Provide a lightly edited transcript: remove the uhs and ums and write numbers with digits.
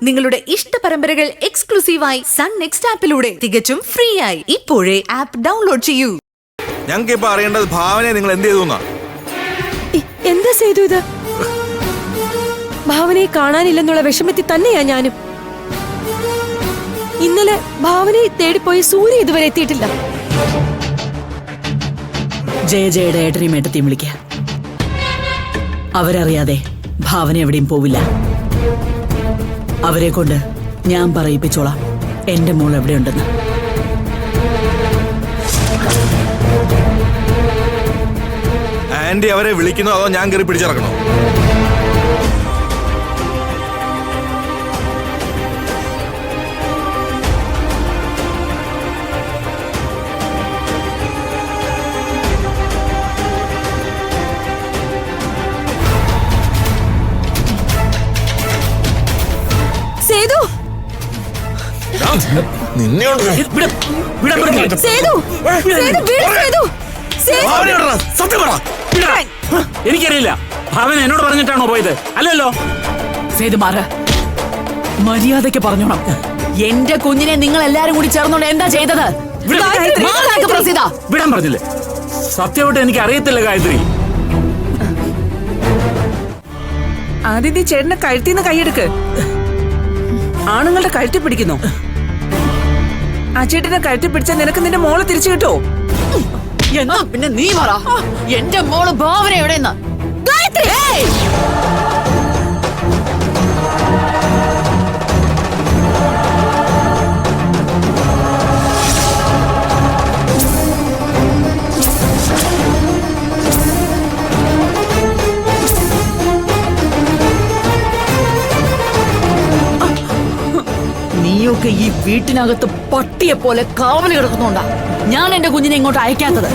നിങ്ങളുടെ ഇഷ്ട പരമ്പരകൾ എക്സ്ക്ലൂസീവായി സൺ നെക്സ്റ്റ് ആപ്പിലൂടെ തികച്ചും ഫ്രീ ആയി ഇപ്പോഴേ ആപ്പ് ഡൗൺലോഡ് ചെയ്യൂ. ഞങ്ങൾക്ക് ഇപ്പൊ അറിയേണ്ടത് ഭാവനയെ നിങ്ങൾ എന്ത് ചെയ്തു? എന്താ ചെയ്തു ഇത്? ഭാവനയെ കാണാനില്ലെന്നുള്ള വിഷമത്തിൽ തന്നെയാ ഞാനും. ഇന്നലെ ഭാവനയെ തേടിപ്പോയി സൂര്യ ഇതുവരെ എത്തിയിട്ടില്ല. ജയയുടെ ഏട്ടനെയും ഏട്ടത്തെയും വിളിക്ക. അവരറിയാതെ ഭാവന എവിടെയും പോവില്ല. അവരെ കൊണ്ട് ഞാൻ പറയിപ്പിച്ചോളാം എന്റെ മോൾ എവിടെയുണ്ടെന്ന്. ആന്റി അവരെ വിളിക്കുന്നോ അതോ ഞാൻ കയറി പിടിച്ചിറക്കണോ? സേതു, എനിക്കറിയില്ല. അവൻ എന്നോട് പറഞ്ഞിട്ടാണോ പോയത്? അല്ലല്ലോ. സേതു മാറ, മര്യാദയ്ക്ക് പറഞ്ഞോണം. എന്റെ കുഞ്ഞിനെ നിങ്ങൾ എല്ലാരും കൂടി ചേർന്നോണ്ട് എന്താ ചെയ്തത്? വിടാൻ പറഞ്ഞില്ലേ? സത്യമായിട്ട് എനിക്ക് അറിയത്തില്ല ഗായത്രി. ആദ്യം നീ ചേട്ടന്റെ കഴുത്തിന്ന് കൈയെടുക്ക്. ആണുങ്ങളുടെ കഴുത്തി പിടിക്കുന്നു. ആ ചേട്ടന്റെ കഴുത്തി പിടിച്ചാൽ നിനക്ക് നിന്റെ മോളെ തിരിച്ചു കിട്ടോ? എന്നാ പിന്നെ നീ പറ, എന്റെ മോള് ഭാവന എവിടെയെന്ന്. നീയൊക്കെ ഈ വീട്ടിനകത്ത് പട്ടിയെ പോലെ കാവല് കിടക്കുന്നുണ്ടാ ഞാൻ എന്റെ കുഞ്ഞിനെ ഇങ്ങോട്ട് അയക്കാത്തത്.